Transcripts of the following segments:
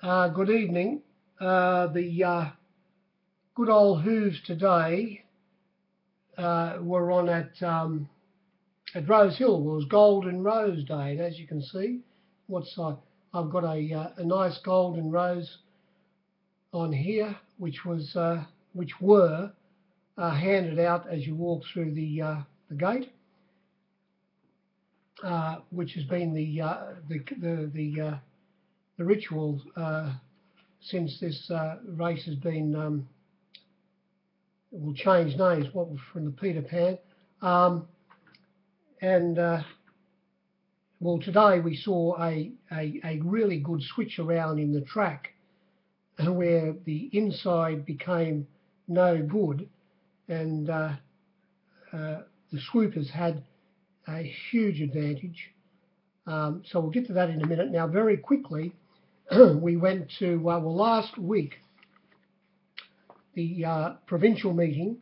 Good evening. The good old Who's today were on at Rosehill. It was Golden Rose Day, and as you can see, I've got a nice golden rose on here, which were handed out as you walk through the gate, which has been the ritual since this race has been will change names from the Peter Pan, and well, today we saw a really good switch around in the track where the inside became no good, and the swoopers had a huge advantage. So we'll get to that in a minute. Now, very quickly, we went to, well, last week, the provincial meeting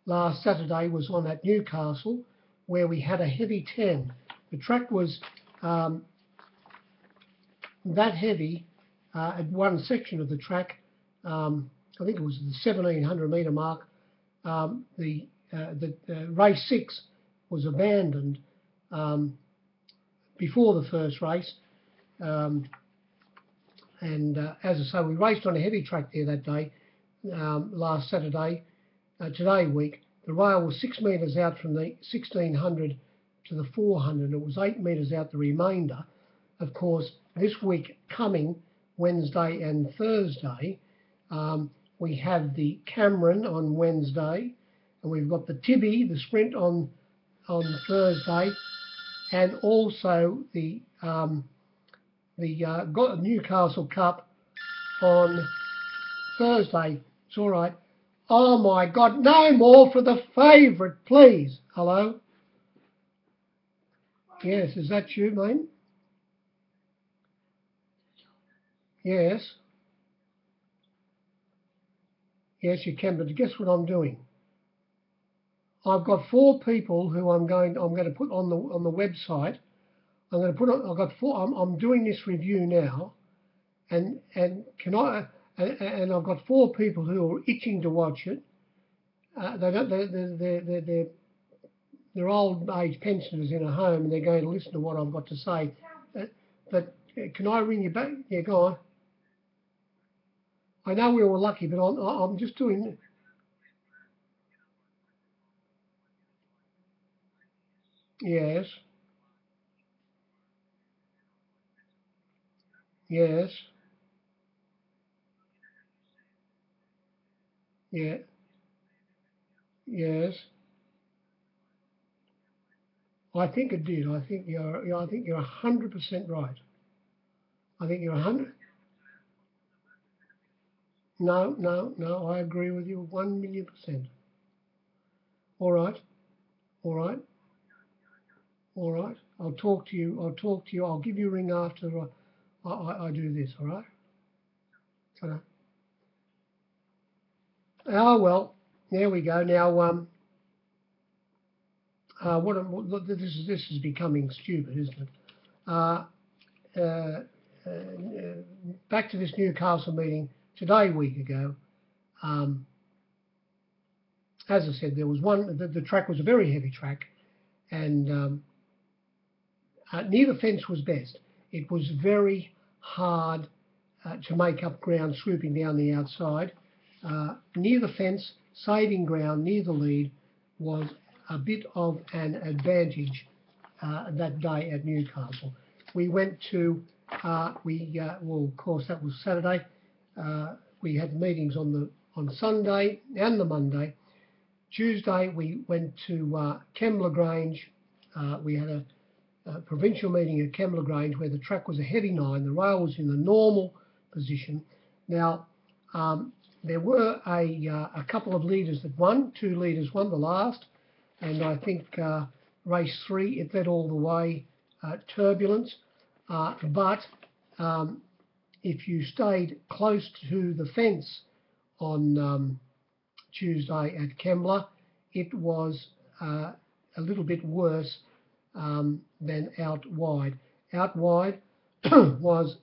last Saturday was on at Newcastle, where we had a heavy 10. The track was that heavy at one section of the track. I think it was the 1700 metre mark. The race 6 was abandoned before the first race. And as I say, we raced on a heavy track there that day, last Saturday. Today week, the rail was 6 metres out from the 1600 to the 400. It was 8 metres out the remainder. Of course, this week coming, Wednesday and Thursday, we have the Cameron on Wednesday, and we've got the Tibby, the sprint on Thursday, and also the Newcastle Cup on Thursday. It's all right. Oh my God, no more for the favourite, please. Hello? Yes, is that you, mate? Yes. Yes, you can, but guess what I'm doing? I've got 4 people who I'm going to put on the website. I've got 4. I'm doing this review now, and can I? And I've got 4 people who are itching to watch it. They're old age pensioners in a home, and they're going to listen to what I've got to say. But can I ring you back? Yeah, go on. I know we were lucky, but I'm just doing. Yes. Yes. Yeah. Yes. I think it did. I think you're 100% right. I think you're 100. No, no, no. I agree with you 1,000,000%. All right. All right. All right. I'll talk to you. I'll give you a ring after I do this. All right. Ta-da. Oh well. There we go. Now this is becoming stupid, isn't it? Uh, uh, Back to this Newcastle meeting today, a week ago. As I said, there was one. The track was a very heavy track, and near the fence was best. It was very hard to make up ground swooping down the outside. Near the fence, saving ground near the lead was a bit of an advantage that day at Newcastle. We went to, well, of course, that was Saturday. We had meetings on Sunday and the Monday. Tuesday, we went to Kembla Grange. We had a provincial meeting at Kembla Grange where the track was a heavy 9. The rail was in the normal position. Now, there were a couple of leaders that won. 2 leaders won the last, and I think race 3 it led all the way. Turbulence, but if you stayed close to the fence on Tuesday at Kembla, it was a little bit worse than out wide. Out wide was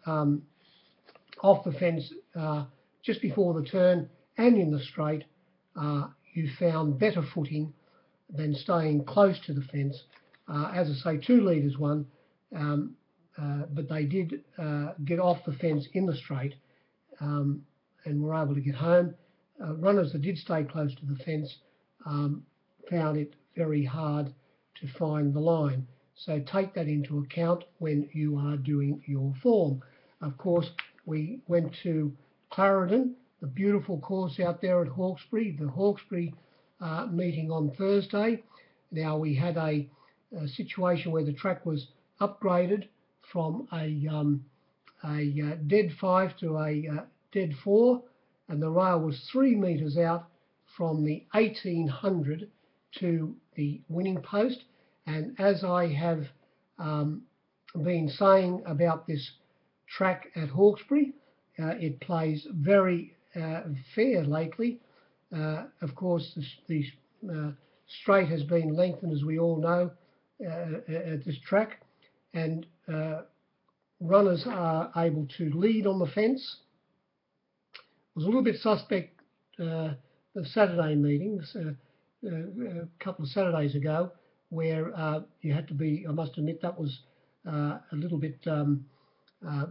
off the fence just before the turn and in the straight, you found better footing than staying close to the fence. As I say, 2 leaders won, but they did get off the fence in the straight and were able to get home. Runners that did stay close to the fence found it very hard to find the line. So take that into account when you are doing your form. Of course, we went to Clarendon, the beautiful course out there at Hawkesbury, the Hawkesbury meeting on Thursday. Now, we had a situation where the track was upgraded from a dead 5 to a dead 4, and the rail was 3 metres out from the 1800 to the winning post. And as I have been saying about this track at Hawkesbury, it plays very fair lately. Of course, the straight has been lengthened, as we all know, at this track, and runners are able to lead on the fence. It was a little bit suspect the Saturday meetings a couple of Saturdays ago, where you had to be, I must admit, that was a little bit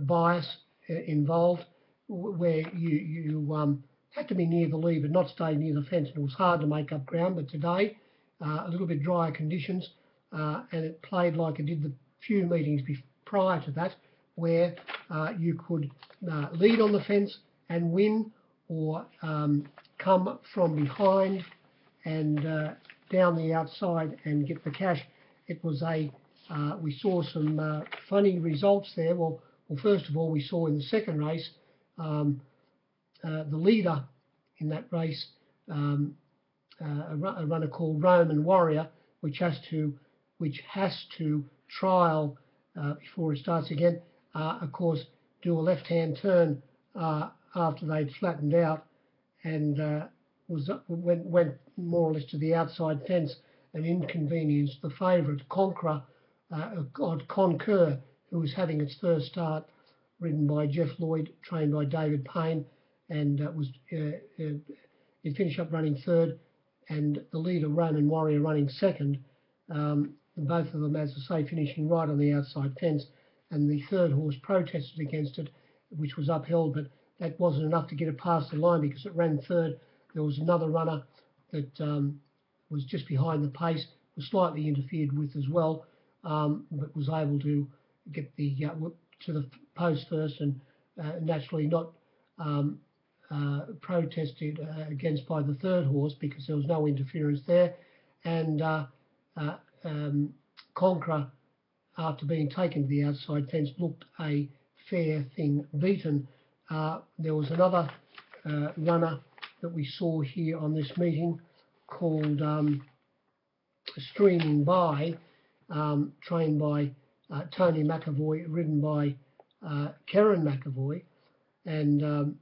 bias involved, where you had to be near the lead but not stay near the fence, and it was hard to make up ground. But today, a little bit drier conditions, and it played like it did the few meetings prior to that, where you could lead on the fence and win, or come from behind and down the outside and get the cash. It was we saw some funny results there. Well, first of all, we saw in the second race the leader in that race, a runner called Roman Warrior, which has to trial before it starts again. Of course, do a left-hand turn after they'd flattened out, and went more or less to the outside fence and inconvenienced the favourite Concur, who was having its first start, ridden by Jeff Lloyd, trained by David Payne, and it finished up running third, and the leader, Roman Warrior, running second. Both of them, as I say, finishing right on the outside fence, and the third horse protested against it, which was upheld, but that wasn't enough to get it past the line because it ran third. There was another runner that was just behind the pace, was slightly interfered with as well, but was able to get to the post first, and naturally not protested against by the third horse because there was no interference there. And Concur, after being taken to the outside fence, looked a fair thing beaten. There was another runner that we saw here on this meeting called Streaming By, trained by Tony McAvoy, ridden by Karen McAvoy, and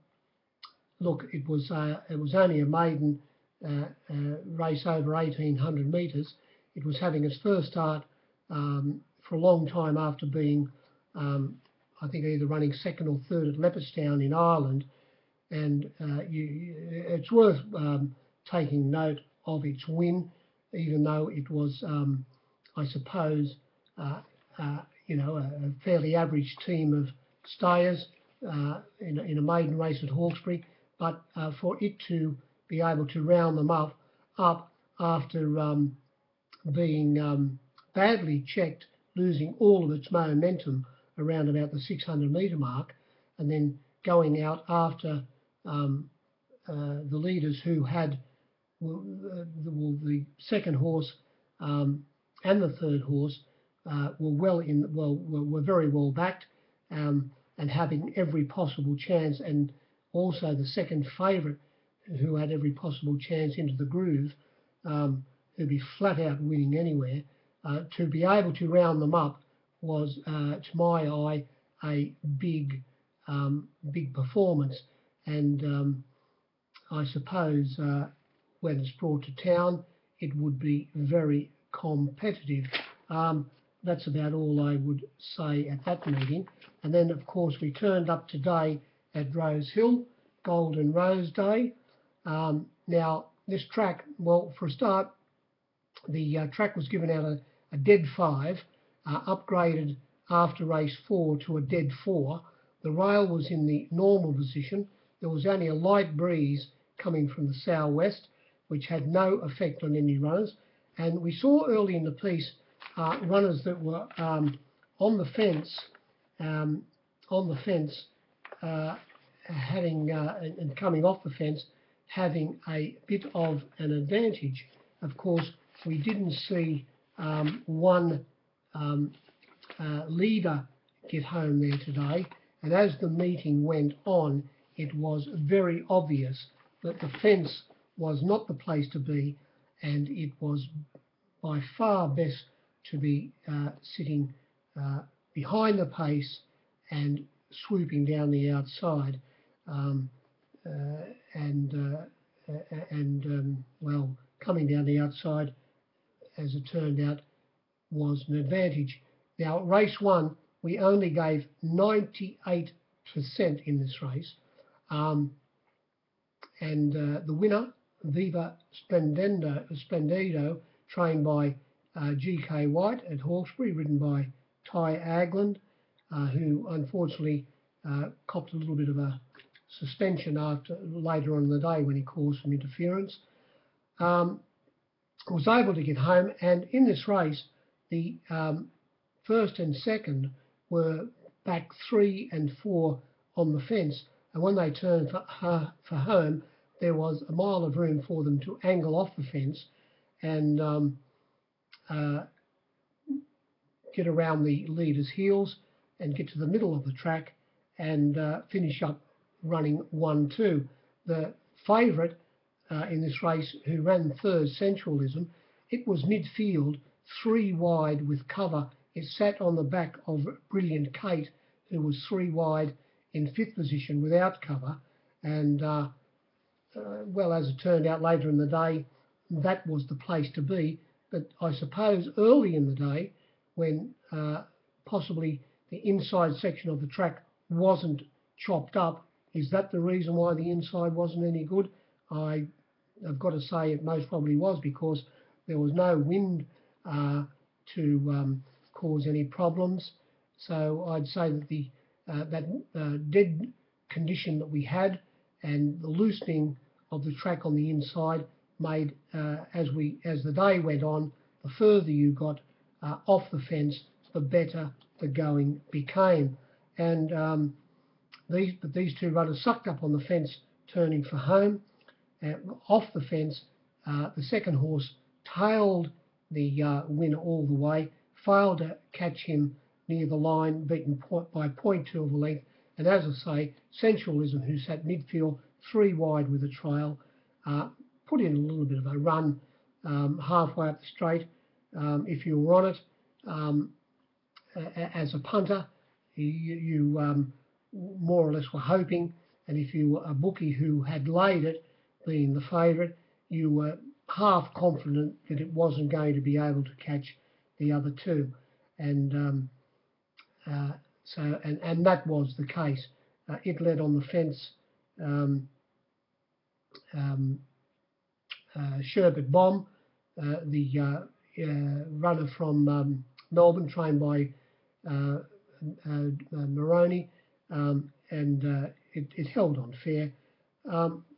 look, it was only a maiden race over 1,800 metres. It was having its first start for a long time after being, I think, either running second or third at Leopardstown in Ireland, and it's worth taking note of its win, even though it was, I suppose, you know, a fairly average team of stayers in a maiden race at Hawkesbury, but for it to be able to round them up after being badly checked, losing all of its momentum around about the 600 metre mark, and then going out after the leaders who had the second horse and the third horse were very well backed, and having every possible chance, and also the second favourite, who had every possible chance into the groove, who'd be flat out winning anywhere. To be able to round them up was, to my eye, a big performance, and I suppose when it's brought to town, it would be very competitive. That's about all I would say at that meeting. And then, of course, we turned up today at Rosehill, Golden Rose Day. Now, this track, well, for a start, the track was given out a dead 5, upgraded after race 4 to a dead 4. The rail was in the normal position. There was only a light breeze coming from the southwest, which had no effect on any runners. And we saw early in the piece runners that were on the fence, having and coming off the fence, having a bit of an advantage. Of course, we didn't see one leader get home there today, and as the meeting went on, it was very obvious that the fence was not the place to be, and it was by far best to be sitting behind the pace and swooping down the outside, well, coming down the outside, as it turned out, was an advantage. Now, race 1, we only gave 98% in this race, and the winner, Viva Splendido, trained by G.K. White at Hawkesbury, ridden by Ty Agland, who unfortunately copped a little bit of a suspension later on in the day when he caused some interference. Was able to get home, and in this race, the first and second were back 3 and 4 on the fence, and when they turned for home, there was a mile of room for them to angle off the fence and get around the leader's heels and get to the middle of the track and finish up running 1-2. The favourite in this race, who ran third, Sensualism, it was midfield, 3 wide with cover. It sat on the back of Brilliant Kate, who was 3 wide in 5th position without cover. And, well, as it turned out later in the day, that was the place to be. But I suppose early in the day, when possibly the inside section of the track wasn't chopped up, is that the reason why the inside wasn't any good? I've got to say it most probably was, because there was no wind to cause any problems. So I'd say that the dead condition that we had and the loosening of the track on the inside made, as the day went on, the further you got off the fence, the better the going became. And these 2 runners sucked up on the fence, turning for home. Off the fence, the second horse tailed the winner all the way, failed to catch him near the line, beaten by 0.2 of a length. And as I say, Sensualism, who sat midfield, 3 wide with a trail, put in a little bit of a run halfway up the straight. If you were on it as a punter, you more or less were hoping, and if you were a bookie who had laid it, being the favourite, you were half confident that it wasn't going to be able to catch the other 2. And and that was the case. It led on the fence. Sherbet Bomb, the runner from Melbourne, trained by Moroney, and it held on fair.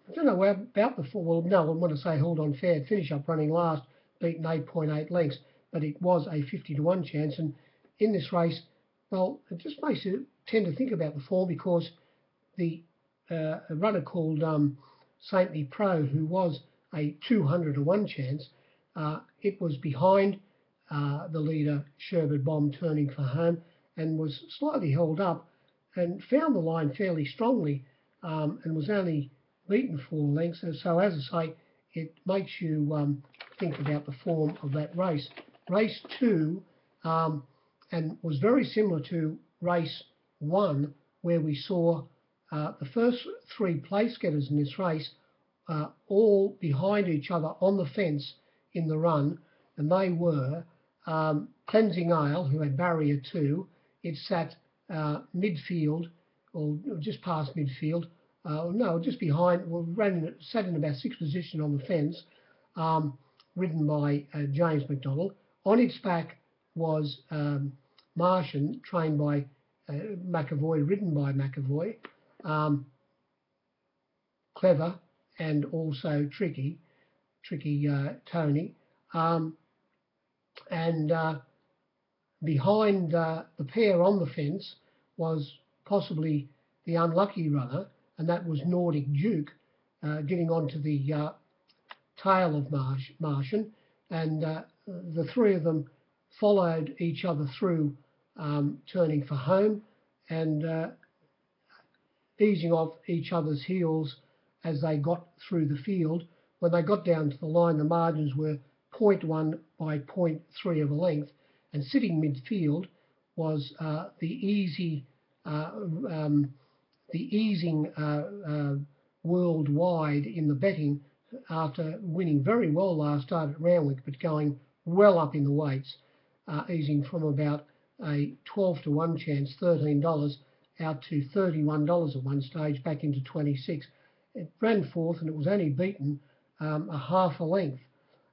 I don't know about the form. Well, no, I want to say held on fair. Finish up running last, beaten 8.8 lengths, but it was a 50-1 chance. And in this race, well, it just makes you tend to think about the form, because the a runner called Saintly Pro, who was a 200-1 chance, it was behind the leader, Sherbet Bomb, turning for home, and was slightly held up and found the line fairly strongly, and was only beaten 4 lengths. So as I say, it makes you think about the form of that race. Race 2 and was very similar to race 1, where we saw the first 3 place getters in this race all behind each other on the fence in the run, and they were Cleansing Ale, who had barrier 2. It sat midfield, or just past midfield. No, just behind. Well, sat in about sixth position on the fence, ridden by James McDonald. On its back was Martian, trained by McAvoy, ridden by McAvoy. Clever and also tricky Tony. And behind the pair on the fence was possibly the unlucky runner, and that was Nordic Duke, getting onto the tail of Martian, and the three of them followed each other through, turning for home and easing off each other's heels as they got through the field. When they got down to the line, the margins were 0.1 by 0.3 of a length, and sitting midfield was the easing worldwide in the betting after winning very well last start at Randwick, but going well up in the weights, easing from about a 12 to 1 chance, $13, out to $31 at one stage, back into 26. It ran fourth, and it was only beaten a half a length.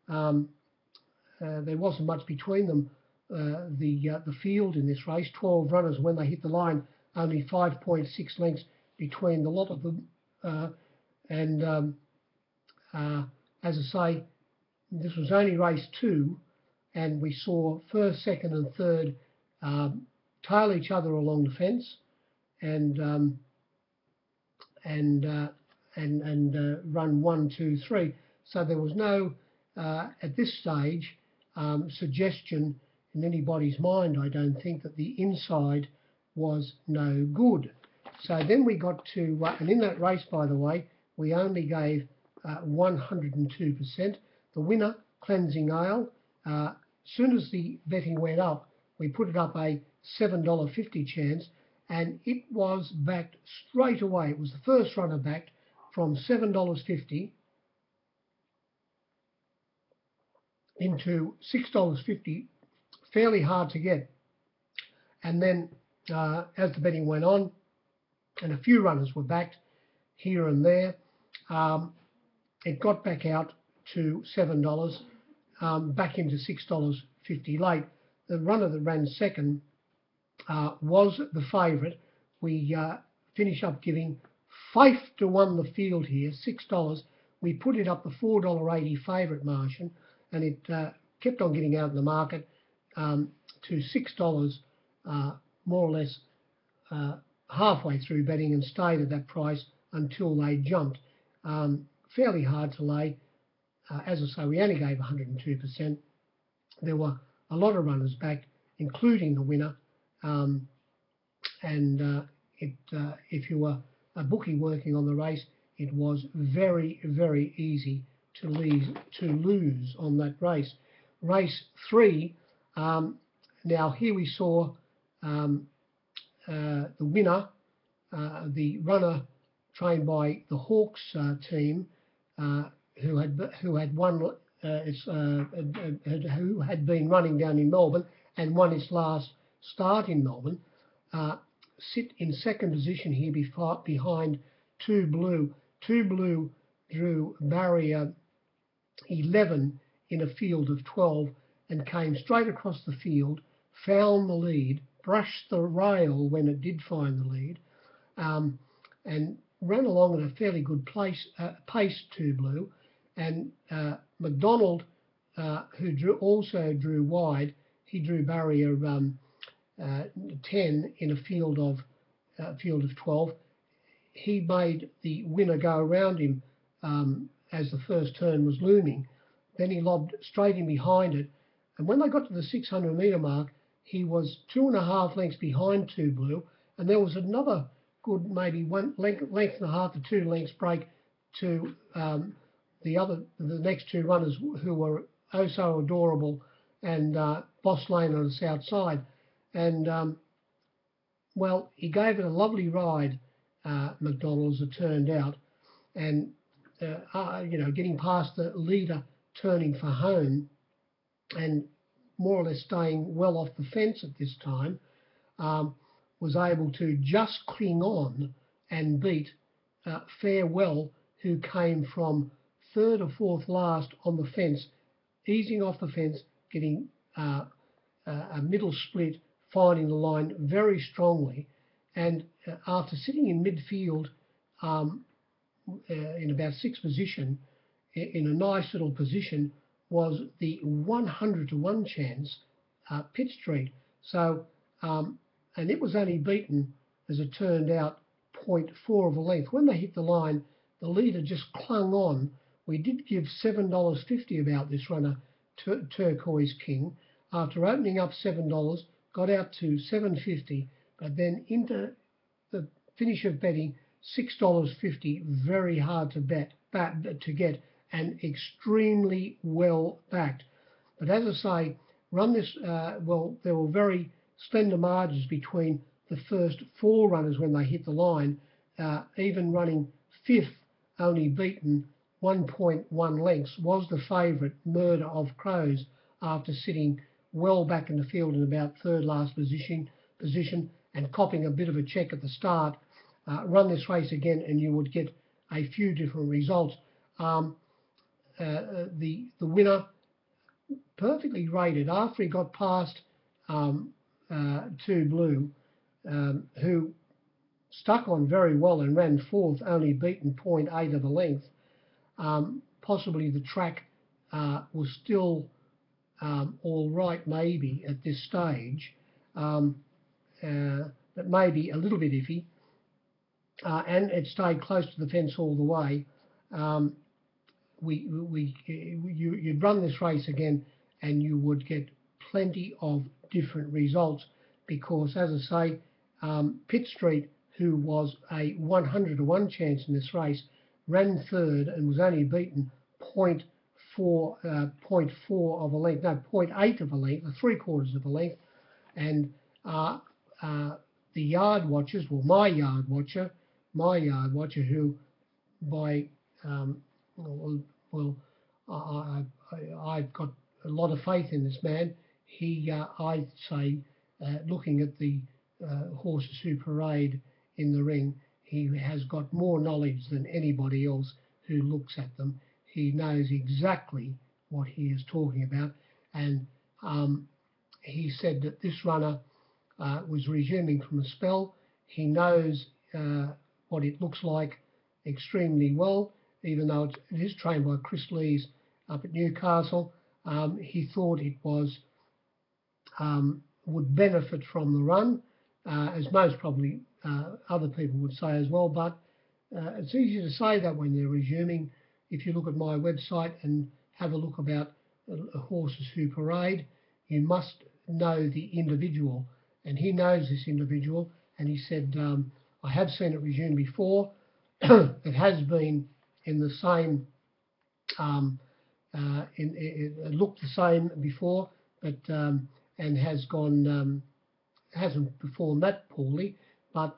There wasn't much between them. The field in this race, 12 runners, when they hit the line, only 5.6 lengths between the lot of them. As I say, this was only race 2, and we saw first, second, and third tail each other along the fence, and run 1, 2, 3. So there was no, at this stage, suggestion in anybody's mind, I don't think, that the inside was no good. So then we got to, and in that race, by the way, we only gave 102%. The winner, Cleansing Ale, soon as the betting went up, we put it up a $7.50 chance, and it was backed straight away. It was the first runner backed from $7.50 into $6.50, fairly hard to get. And then as the betting went on, and a few runners were backed here and there, it got back out to $7, back into $6.50 late. The runner that ran second was the favourite. We finish up giving 5 to 1 the field here, $6. We put it up the $4.80 favourite Martian, and it kept on getting out in the market to $6 more or less halfway through betting, and stayed at that price until they jumped. Fairly hard to lay. As I say, we only gave 102%. There were a lot of runners back, including the winner. If you were a bookie working on the race, it was very, very easy to lose on that race. Race 3, now here we saw the winner, the runner trained by the Hawks team, who had been running down in Melbourne and won its last start in Melbourne, sit in second position here behind Two Blue. Two Blue drew barrier 11 in a field of 12 and came straight across the field, found the lead, brushed the rail when it did find the lead, and ran along at a fairly good pace, Two Blue. And McDonald, who also drew wide, he drew barrier 10 in a field of 12. He made the winner go around him as the first turn was looming. Then he lobbed straight in behind it, and when they got to the 600 metre mark, he was 2.5 lengths behind Two Blue, and there was another good maybe 1 length and a half to 2 lengths break to the next two runners, who were oh so adorable, and Boss Lane on the south side. And well, he gave it a lovely ride, McDonald, as it turned out, and getting past the leader, turning for home, and more or less staying well off the fence at this time, was able to just cling on and beat Farewell, who came from third or fourth last on the fence, easing off the fence, getting a middle split, finding the line very strongly. And after sitting in midfield in about sixth position, in a nice little position, was the 100 to 1 chance Pitt Street. So, and it was only beaten, as it turned out, 0.4 of a length. When they hit the line, the leader just clung on. We did give $7.50 about this runner, Turquoise King. After opening up $7, got out to $7.50, but then into the finish of betting, $6.50, very hard to get, and extremely well backed. But as I say, run this, well, there were very slender margins between the first 4 runners when they hit the line, even running 5th, only beaten 1.1 lengths, was the favourite, Murder of Crows, after sitting well back in the field in about third last position and copping a bit of a check at the start. Run this race again and you would get a few different results. The winner, perfectly rated after he got past Two Blue, who stuck on very well and ran 4th, only beaten 0.8 of a length. Possibly the track was still all right maybe at this stage, but maybe a little bit iffy. And it stayed close to the fence all the way. You'd run this race again and you would get plenty of different results because, as I say, Pitt Street, who was a 100 to 1 chance in this race, ran 3rd and was only beaten 0.4 of a length, no, 0.8 of a length, 3/4 of a length. And the yard watchers, well, my yard watcher, who by I've got a lot of faith in this man. He, I'd say, looking at the horses who parade in the ring, he has got more knowledge than anybody else who looks at them. He knows exactly what he is talking about, and he said that this runner was resuming from a spell. He knows what it looks like extremely well, even though it is trained by Chris Lees up at Newcastle. He thought it was would benefit from the run, as most probably other people would say as well, but it's easy to say that when they're resuming. If you look at my website and have a look about horses who parade, you must know the individual, and he knows this individual, and he said, I have seen it resume before. It has been in the same, it looked the same before, but and has gone, hasn't performed that poorly, but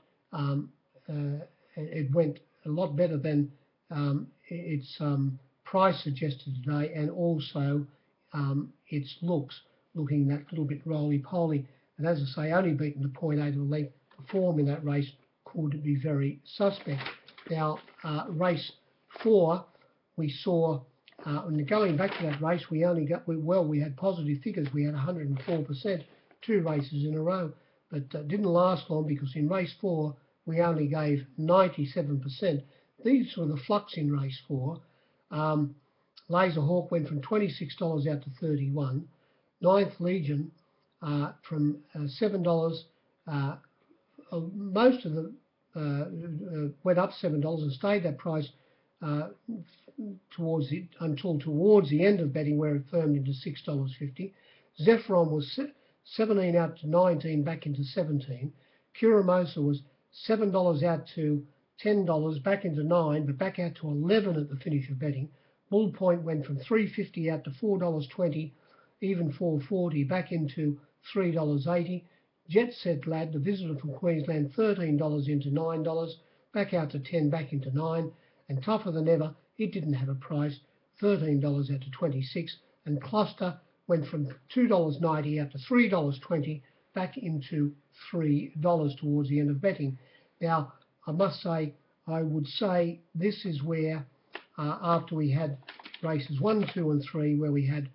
it went a lot better than its price suggested today, and also its looking that little bit roly-poly. And as I say, only beaten the 0.8 of a length. The form in that race could be very suspect. Now, race 4, we saw, going back to that race, we had positive figures. We had 104%, 2 races in a row, but didn't last long because in race 4, we only gave 97%. These were the flux in race 4. Laser Hawk went from $26 out to $31. Ninth Legion from $7. Most of them went up $7 and stayed that price until towards the end of betting, where it firmed into $6.50. Zephyron was 17 out to 19, back into 17. Curamosa was $7 out to $10, back into 9, but back out to 11 at the finish of betting. Bull Point went from $3.50 out to $4.20, even $4.40, back into $3.80. Jet Set Lad, the visitor from Queensland, $13 into $9, back out to 10, back into 9. And Tougher Than Ever, it didn't have a price, $13 out to 26. And Cluster went from $2.90 out to $3.20, back into $3 towards the end of betting. Now, I must say, I would say this is where, after we had races 1, 2 and 3, where we had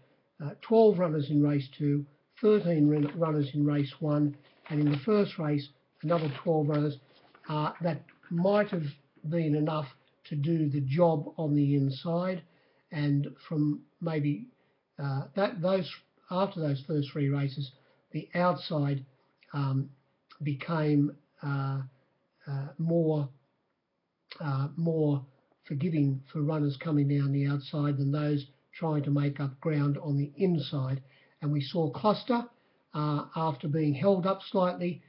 12 runners in race 2, 13 runners in race 1, and in the first race, another 12 runners, that might have been enough to do the job on the inside. And from maybe after those first 3 races, the outside became more forgiving for runners coming down the outside than those trying to make up ground on the inside. And we saw Cluster after being held up slightly.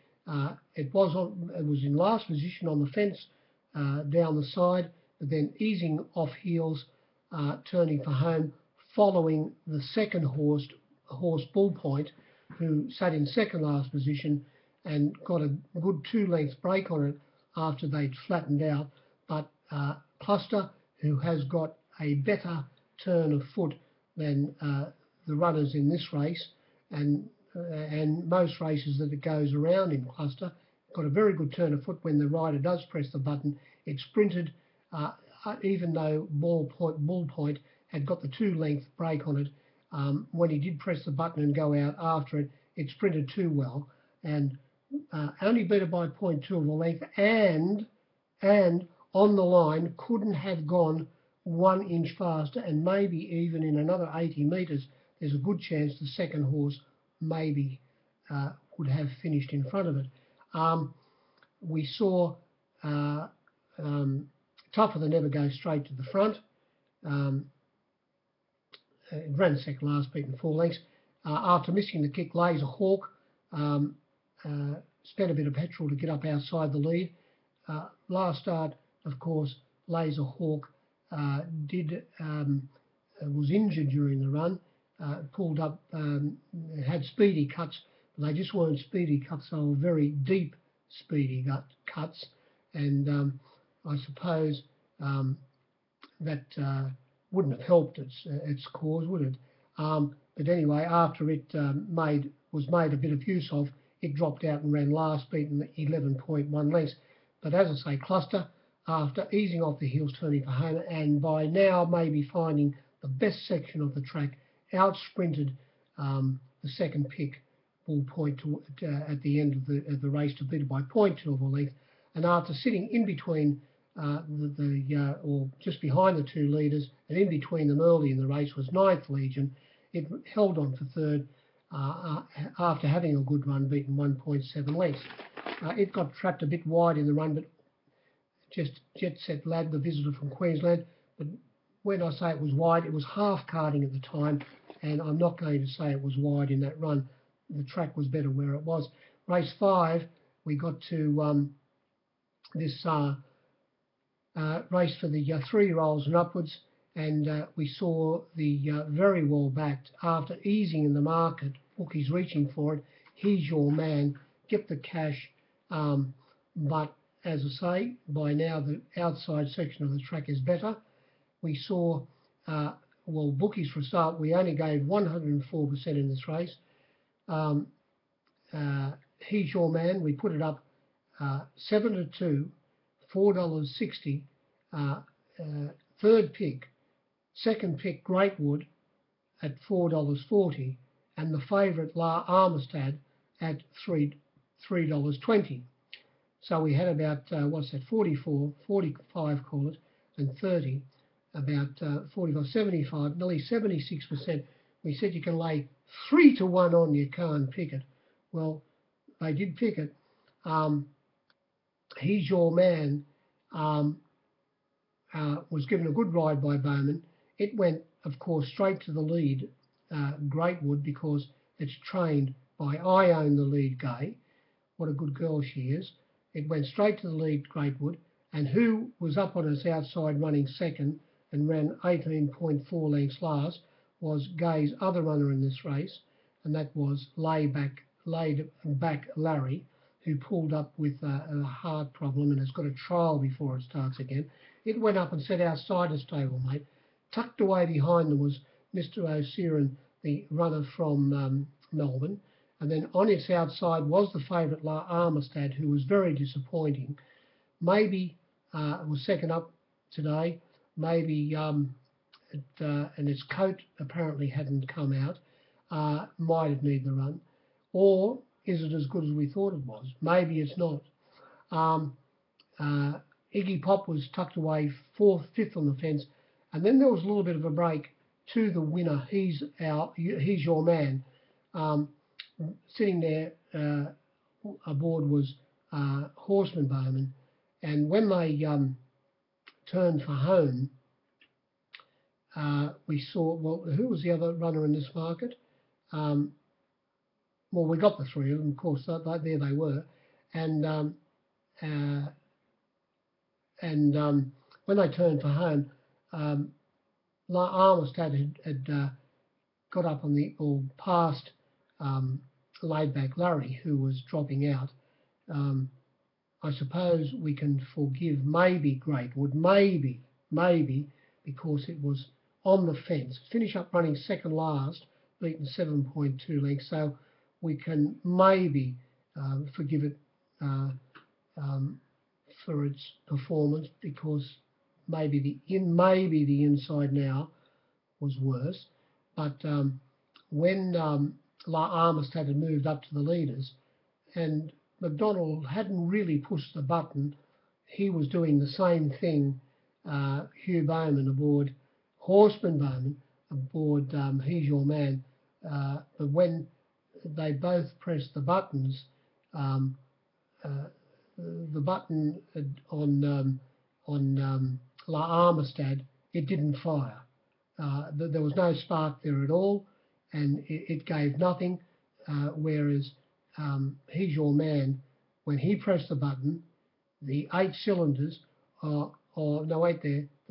It was in last position on the fence down the side, but then easing off heels, turning for home, following the second horse Bull Point, who sat in second last position and got a good 2 lengths break on it after they'd flattened out. But Cluster, who has got a better turn of foot than the runners in this race, and most races that it goes around in Cluster, got a very good turn of foot when the rider does press the button. It sprinted, even though Bull Point had got the 2 length break on it. When he did press the button and go out after it, it sprinted too well, and only beat it by 0.2 of a length, and on the line couldn't have gone 1 inch faster, and maybe even in another 80 metres, there's a good chance the second horse maybe would have finished in front of it. We saw Tougher Than Ever go straight to the front. It ran second last, beaten 4 lengths. After missing the kick, Laser Hawk spent a bit of petrol to get up outside the lead. Last start, of course, Laser Hawk was injured during the run, pulled up, had speedy cuts, but they just weren't speedy cuts, they were very deep speedy cuts, and I suppose that wouldn't have helped its cause, would it? But anyway, after it was made a bit of use of, it dropped out and ran last, beaten 11.1 lengths. But as I say, Cluster, after easing off the heels, turning for home, and by now maybe finding the best section of the track, out-sprinted the second pick, Bull Point, at the end of the race, to beat it by 0.2 of a length. And after sitting in between or just behind the 2 leaders, and in between them early in the race was 9th Legion. It held on for third after having a good run, beaten 1.7 lengths. It got trapped a bit wide in the run, but just Jet Set Lad, the visitor from Queensland. But when I say it was wide, it was half karting at the time, and I'm not going to say it was wide in that run. The track was better where it was. Race 5, we got to this race for the 3-year-olds and upwards, and we saw the very well backed, after easing in the market, bookies reaching for it, He's Your Man, get the cash, but as I say, by now the outside section of the track is better. We saw, bookies for a start, we only gave 104% in this race. He's Your Man, we put it up 7-2, $4.60. Third pick, second pick, Greatwood at $4.40, and the favourite La Armistad at $3.20. So we had about 44, 45, call it, and 30, about 45, 75, nearly 76%. We said you can lay 3 to 1 on, you can't pick it. Well, they did pick it. He's Your Man was given a good ride by Bowman. It went, of course, straight to the lead, Greatwood, because it's trained by I Own the Lead Gay. What a good girl she is. It went straight to the lead, Greatwood, and who was up on its outside running second and ran 18.4 lengths last was Gay's other runner in this race, and that was Laid Back Larry, who pulled up with a heart problem and has got a trial before it starts again. It went up and sat outside the stablemate. Tucked away behind them was Mr. O'Searan, the runner from Melbourne. And then on its outside was the favourite La Armistad, who was very disappointing. Maybe it was second up today. Maybe and its coat apparently hadn't come out. Might have needed the run. Or is it as good as we thought it was? Maybe it's not. Iggy Pop was tucked away fifth on the fence, and then there was a little bit of a break to the winner. He's your man. Sitting there aboard was Horseman Bowman, and when they turned for home, we saw, well, who was the other runner in this market? Well, we got the three of them, of course. There they were, and when they turned for home, La Armistad had got up on or past laid back Larry, who was dropping out. I suppose we can forgive maybe Greatwood, maybe because it was on the fence. Finish up running second last, beaten 7.2 lengths, so we can maybe forgive it for its performance, because maybe the inside now was worse. But when La Armistad had moved up to the leaders and McDonald hadn't really pushed the button, he was doing the same thing. Hugh Bowman aboard Horseman Bowman aboard He's Your Man. But when they both pressed the buttons, the button on La Armistad, it didn't fire. There was no spark there at all, and it gave nothing. Whereas He's Your Man, when he pressed the button, the 8 cylinders, the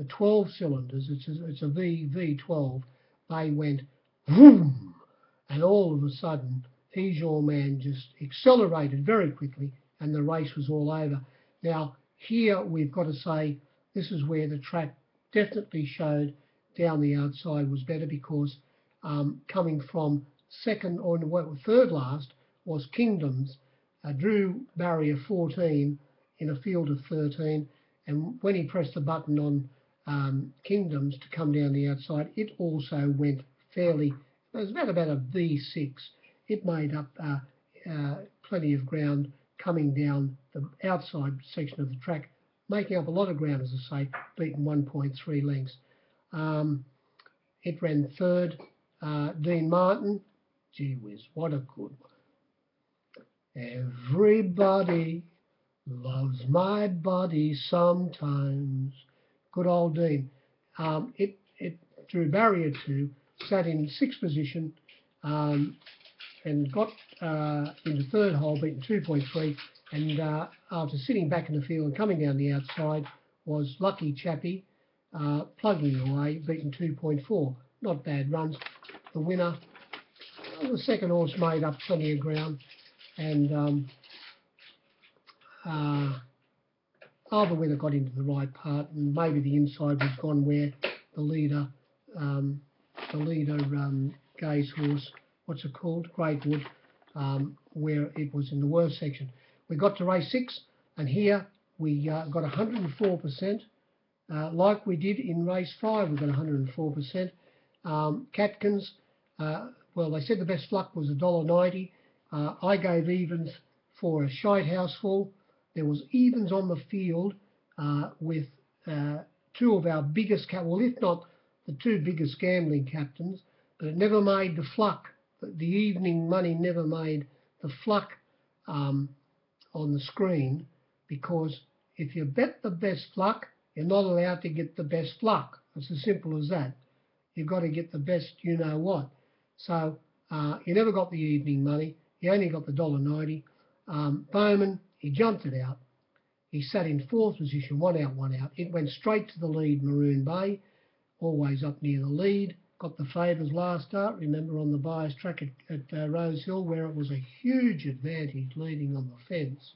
12 cylinders, it's a V12, they went vroom, and all of a sudden, He's Your Man just accelerated very quickly, and the race was all over. Now, here we've got to say this is where the track definitely showed down the outside was better, because coming from third last was Kingdoms, drew barrier 14 in a field of 13, and when he pressed the button on Kingdoms to come down the outside, it also went fairly, it was about a V6. It made up plenty of ground coming down the outside section of the track, making up a lot of ground, as I say, beaten 1.3 lengths. It ran third. Dean Martin, gee whiz, what a good one. Everybody loves my body sometimes. Good old Dean. It drew barrier 2, sat in 6th position, and got into third hole, beaten 2.3, and after sitting back in the field and coming down the outside was Lucky Chappie, plugging away, beaten 2.4. Not bad runs. The winner, the second horse, made up plenty of ground, and the winner got into the right part, and maybe the inside was gone where the leader Gay's horse, what's it called, Greatwood, where it was in the worst section. We got to race 6, and here we got 104%, like we did in race 5. We got 104%. Catkins, well, they said the best luck was $1.90. I gave evens for a shite house full. There was evens on the field with 2 of our biggest, well, if not the 2 biggest gambling captains, but it never made the fluck. The evening money never made the fluck on the screen, because if you bet the best luck, you're not allowed to get the best luck. It's as simple as that. You've got to get the best you-know-what. So you never got the evening money. You only got the $1.90. Bowman, he jumped it out. He sat in 4th position, 1 out, 1 out. It went straight to the lead, Maroon Bay, always up near the lead. Got the favours last start, remember, on the bias track at Rosehill, where it was a huge advantage leading on the fence.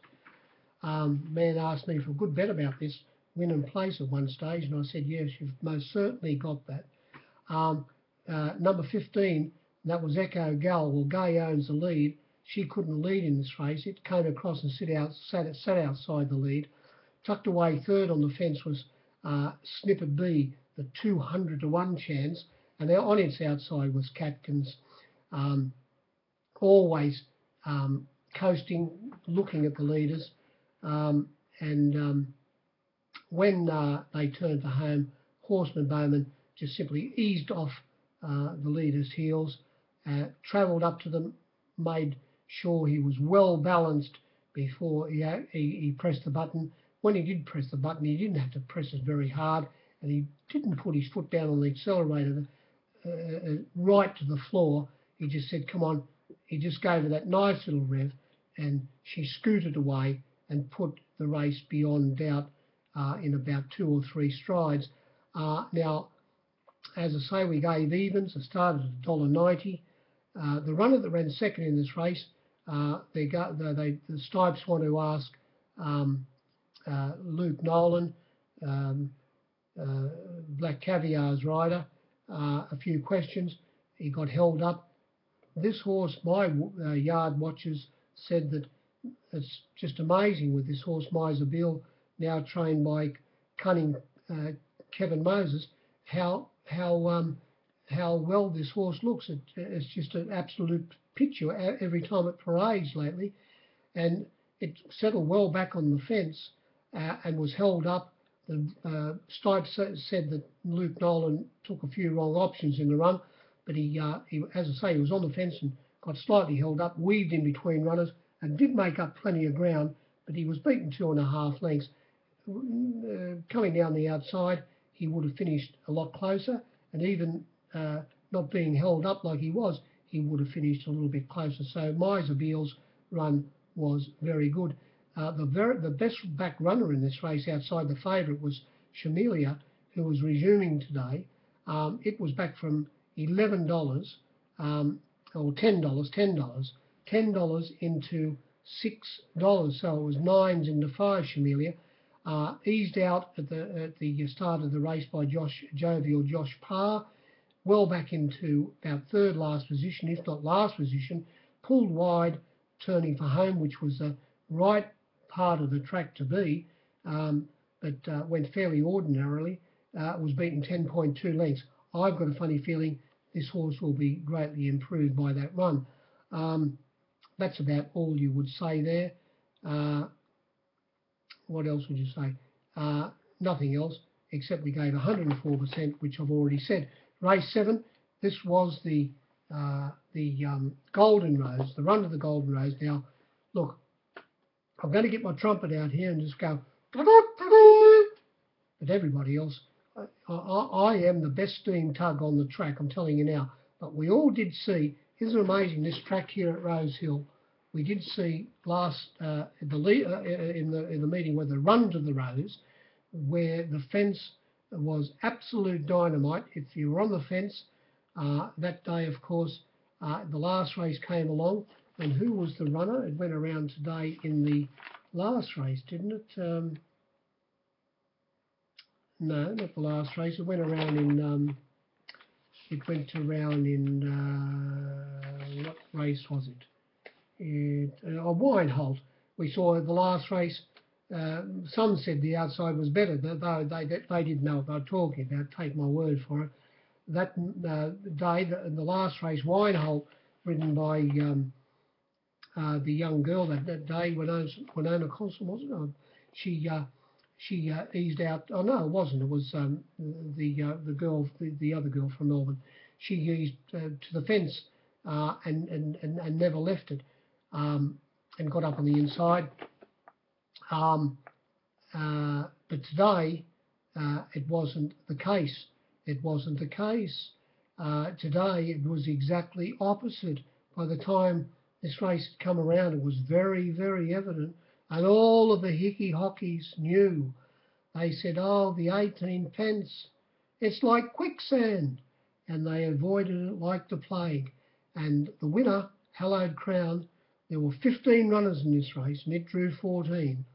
Man asked me for a good bet about this, win and place at one stage, and I said, yes, you've most certainly got that. Number 15, that was Echo Gal. Well, Gay owns the lead. she couldn't lead in this race. It came across and sat outside the lead. Tucked away third on the fence was Snippet B, the 200 to 1 chance, and on its outside was Catkins, always coasting, looking at the leaders, and when they turned for home, Horseman Bowman just simply eased off the leader's heels, travelled up to them, made sure he was well balanced before he pressed the button. When he did press the button, he didn't have to press it very hard, and he didn't put his foot down on the accelerator right to the floor. He just said, come on. He just gave her that nice little rev, and she scooted away and put the race beyond doubt in about 2 or 3 strides. Now, as I say, we gave evens. It started at $1.90. The runner that ran second in this race, the Stipes want to ask Luke Nolan, Black Caviar's rider, a few questions. He got held up. This horse, my yard watchers said that it's just amazing with this horse, Miser Bill, now trained by cunning Kevin Moses, how well this horse looks. It's just an absolute picture every time it parades lately, and it settled well back on the fence and was held up. The Stipes said that Luke Nolan took a few wrong options in the run, but he, as I say, he was on the fence and got slightly held up, weaved in between runners, and did make up plenty of ground, but he was beaten 2.5 lengths. Coming down the outside, he would have finished a lot closer, and even not being held up like he was, he would have finished a little bit closer. So Miser Beale's run was very good. The best back runner in this race outside the favourite was Chamelia, who was resuming today. It was back from $11 or $10 into $6, so it was 9s into 5. Chamelia eased out at the start of the race by Josh Parr, well back into about third last position, if not last position, pulled wide, turning for home, which was the right part of the track to be, but went fairly ordinarily. Was beaten 10.2 lengths. I've got a funny feeling this horse will be greatly improved by that run. That's about all you would say there. What else would you say? Nothing else, except we gave 104%, which I've already said. Race 7, this was the Golden Rose, the run of the Golden Rose. Now, look, I'm going to get my trumpet out here and just go, but everybody else, I am the best steam tug on the track, I'm telling you now. But we all did see, isn't it amazing, this track here at Rosehill, we did see last in the meeting where the run to the Rose, where the fence was absolute dynamite. If you were on the fence that day, of course, the last race came along, and who was the runner? It went around today in the last race, didn't it? No, not the last race. It went around in. What race was it? Wineholt. We saw the last race. Some said the outside was better, though they didn't know what they were talking about. Take my word for it. That day, the last race, Wineholt, ridden by the young girl that day, Winona Constant, wasn't it? She eased out. Oh no, it wasn't. It was the girl, the other girl from Melbourne. She eased to the fence and never left it, and got up on the inside. But today, it wasn't the case. It wasn't the case. Today, it was exactly opposite. By the time this race had come around, it was very, very evident. And all of the hickey-hockeys knew. They said, oh, the 18 pence, it's like quicksand. And they avoided it like the plague. And the winner, Hallowed Crown, there were 15 runners in this race, and it drew 14.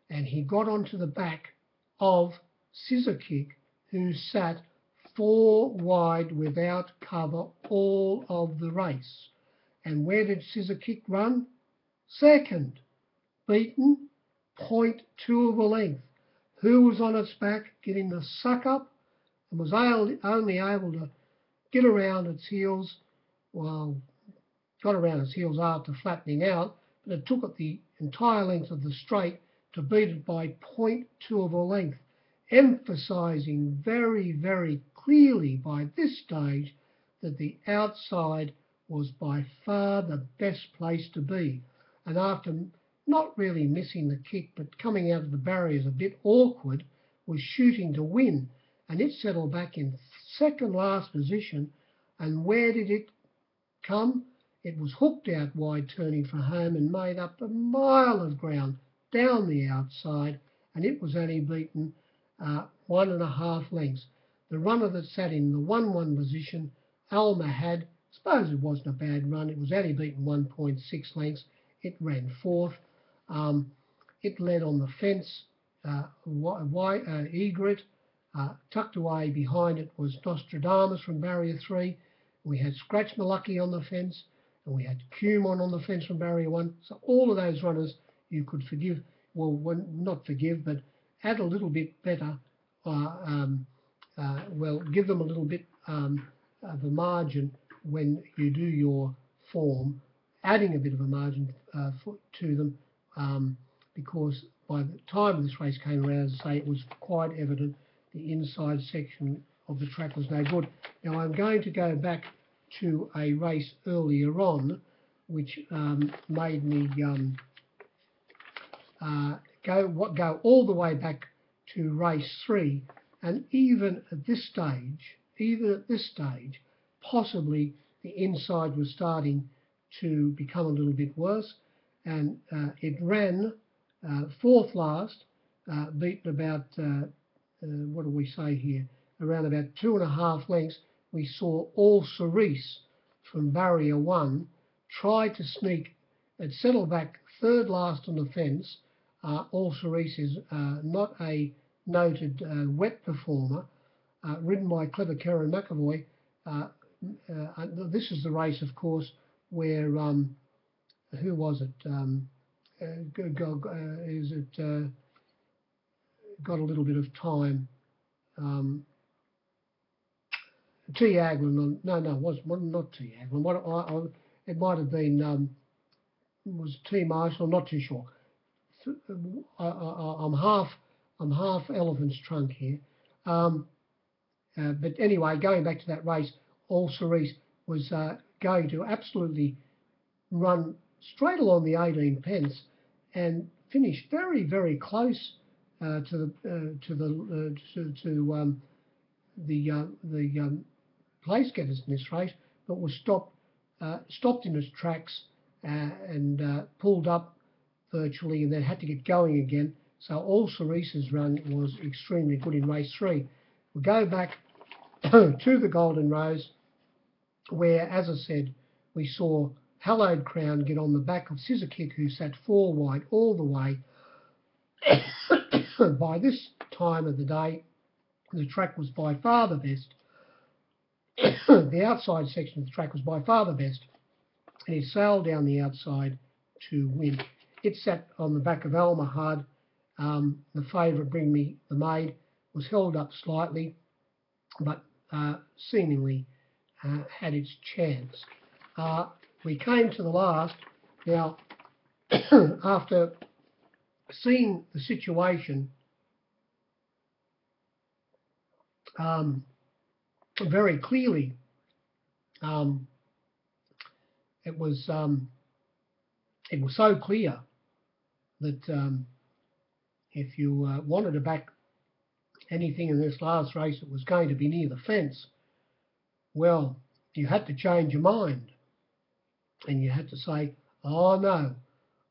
And he got onto the back of Scissor Kick, who sat 4 wide without cover all of the race. And where did Scissor Kick run? Second, beaten 0.2 of a length. Who was on its back getting the suck up and was only able to get around its heels, well, got around its heels after flattening out, but it took it the entire length of the straight to beat it by 0.2 of a length, emphasising very, very clearly by this stage that the outside was by far the best place to be. And after not really missing the kick, but coming out of the barriers a bit awkward, was shooting to win. And it settled back in second last position. And where did it come? It was hooked out wide, turning for home, and made up a mile of ground down the outside, and it was only beaten 1.5 lengths. The runner that sat in the 1-1 position, Alma had, I suppose it wasn't a bad run, it was only beaten 1.6 lengths. It ran fourth. It led on the fence, Egret. Tucked away behind it was Nostradamus from barrier 3. We had Scratch Malucky on the fence, and we had Cumon on the fence from barrier 1. So all of those runners you could forgive, well, not forgive, but add a little bit better, well, give them a little bit of a margin when you do your form, adding a bit of a margin to them, because by the time this race came around, as I say, it was quite evident the inside section of the track was no good. Now I'm going to go back to a race earlier on, which made me go all the way back to race 3, and even at this stage, possibly the inside was starting to become a little bit worse, and it ran fourth last, beaten about what do we say here? Around about 2.5 lengths. We saw All Cerise from barrier 1 try to sneak and settle back third last on the fence. All Cerise is not a noted wet performer, ridden by clever Karen McAvoy. This is the race, of course, where who was it? Got a little bit of time. T. Aglin, no, it was not T. Aglin. It might have been was T. Marshall. I'm not too sure. I'm half elephant's trunk here. But anyway, going back to that race, All Cerise was going to absolutely run straight along the 18 pence and finish very, very close to the place getters in this race, but was stopped in its tracks and pulled up virtually, and then had to get going again. So All Cerise's run was extremely good in race 3. We'll go back to the Golden Rose, where, as I said, we saw Hallowed Crown get on the back of Scissor Kick, who sat 4 wide all the way. By this time of the day, the track was by far the best. The outside section of the track was by far the best, and it sailed down the outside to win. It sat on the back of Almahad. The favourite, Bring Me the Maid, was held up slightly, but seemingly had its chance. We came to the last. Now, after seeing the situation very clearly, it was so clear that if you wanted to back anything in this last race, it was going to be near the fence. Well, you had to change your mind, and you had to say, oh no,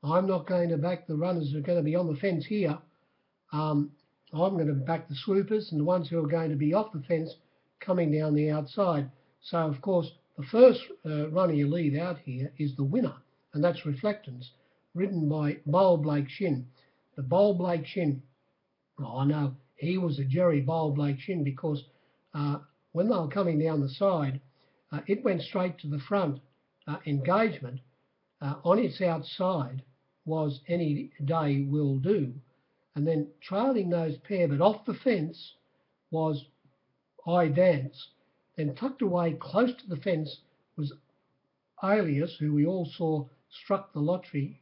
I'm not going to back the runners who are going to be on the fence here. I'm going to back the swoopers and the ones who are going to be off the fence coming down the outside. So, of course, the first runner you leave out here is the winner, and that's Reflectance, ridden by Bowl Blake Shin. The Bowl Blake Shin, oh no, he was a Jerry Bowl Blake Shin, because when they were coming down the side, it went straight to the front, engagement on its outside was Any Day Will Do. And then trailing those pair, but off the fence, was I Dance. Then tucked away close to the fence was Alias, who we all saw struck the lottery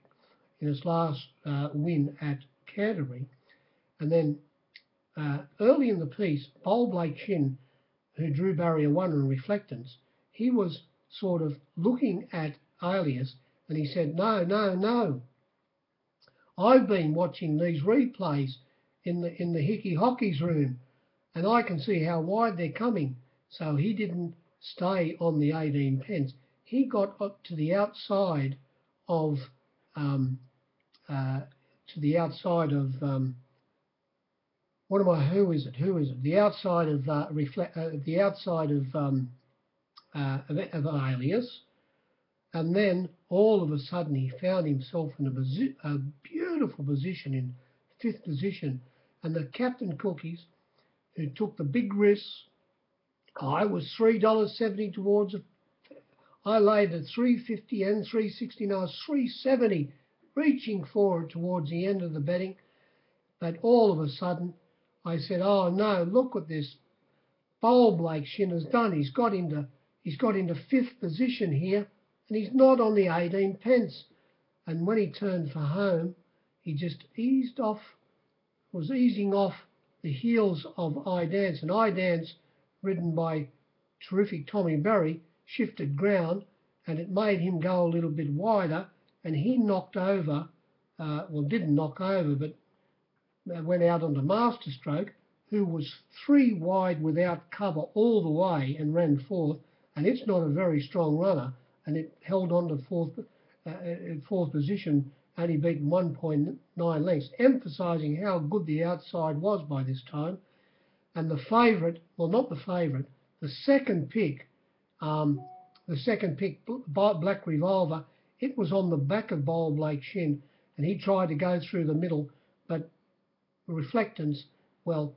in his last win at Canterbury. And then early in the piece, Bowl Blake Shin, who drew barrier 1 and Reflectance, he was sort of looking at Alias and he said, no, no, no. I've been watching these replays in the Hickey Hockey's room and I can see how wide they're coming. So he didn't stay on the 18 pence. He got up to the outside of the outside of who is it? The outside of of Alias, and then all of a sudden he found himself in a beautiful position in 5th position, and the Captain Cookies, who took the big risks. I was $3.70 towards it. I laid at $3.50 and $3.60. Now it's $3.70, reaching forward towards the end of the betting. But all of a sudden, I said, "Oh no! Look what this Bowl Blake Shin has done. He's got into 5th position here, and he's not on the 18 pence." And when he turned for home, he just was easing off the heels of I Dance, and I Dance, ridden by terrific Tommy Berry, shifted ground, and it made him go a little bit wider, and he knocked over, didn't knock over, but went out onto Masterstroke, who was 3 wide without cover all the way and ran 4th, and it's not a very strong runner, and it held on to 4th position, only beaten 1.9 lengths, emphasising how good the outside was by this time. And the favourite, well, not the favourite, the second pick, Black Revolver, it was on the back of Bowl Blake Shin, and he tried to go through the middle, but Reflectance, well,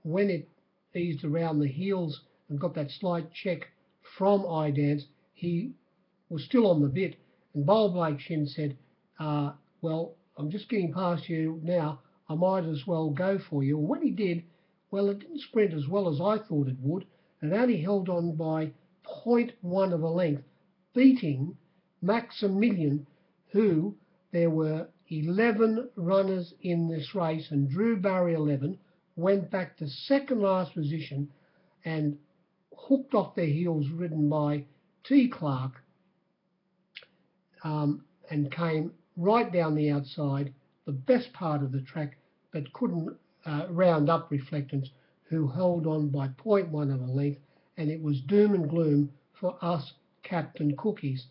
when it eased around the heels and got that slight check from I Dance, he was still on the bit, and Bowl Blake Shin said, well, I'm just getting past you now, I might as well go for you. And when he did, well, it didn't sprint as well as I thought it would, and only held on by 0.1 of a length, beating Maximilian, who there were 11 runners in this race, and drew barrier 11, went back to second last position and hooked off their heels, ridden by T. Clark, and came right down the outside, the best part of the track, but couldn't round up Reflectance, who held on by 0.1 of a length, and it was doom and gloom for us Captain Cookies.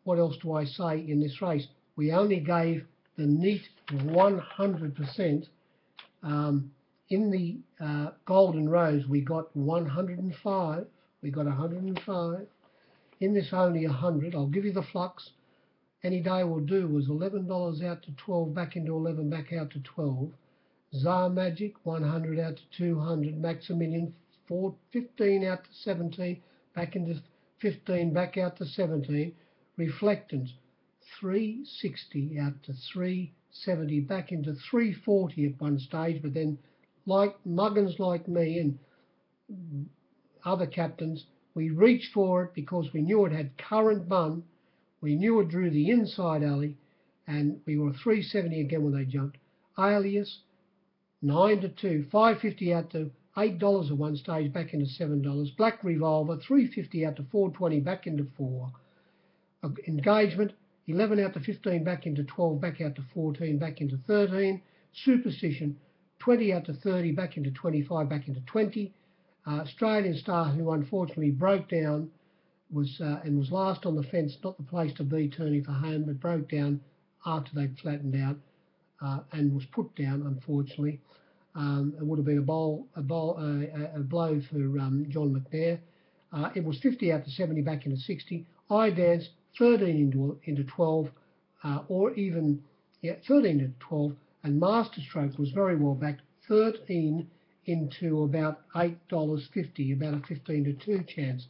What else do I say in this race? We only gave the neat 100%. In the Golden Rose, we got 105. We got 105. In this only 100, I'll give you the flux. Any Day Will Do was $11 out to 12, back into 11, back out to 12. Czar Magic, 100 out to 200. Maximilian, 15 out to 17, back into 15, back out to 17. Reflectance, 360 out to 370, back into 340 at one stage, but then like muggins like me and other captains, we reached for it because we knew it had current bun, we knew it drew the inside alley, and we were 370 again when they jumped. Alias, 9 to 2, 550 out to $8 at one stage, back into $7. Black Revolver, 350 out to 420, back into 4. Engagement, 11 out to 15, back into 12, back out to 14, back into 13. Superstition, 20 out to 30, back into 25, back into 20. Australian Star, who unfortunately broke down, was last on the fence, not the place to be turning for home, but broke down after they'd flattened out and was put down, unfortunately. It would have been a blow for John McNair. It was 50 out to 70, back into 60. I Dance, 13 into 12, or even 13 into 12, and Masterstroke was very well backed, 13 into about $8.50, about a 15 to 2 chance.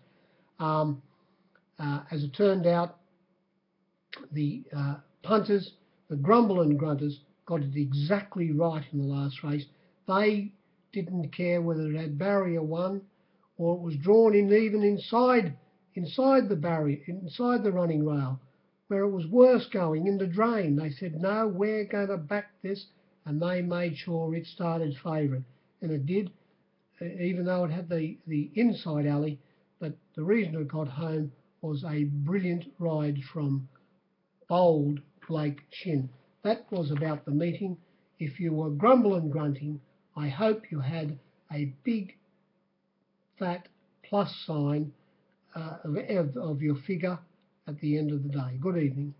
As it turned out, the punters, the Grumble and Grunters, got it exactly right in the last race. They didn't care whether it had barrier 1 or it was drawn in even inside the barrier, inside the running rail, where it was worse going in the drain. They said, no, we're going to back this, and they made sure it started favourite. And it did, even though it had the inside alley, but the reason it got home was a brilliant ride from bold Blake Shin. That was about the meeting. If you were grumble and grunting, I hope you had a big fat plus sign of your figure at the end of the day. Good evening.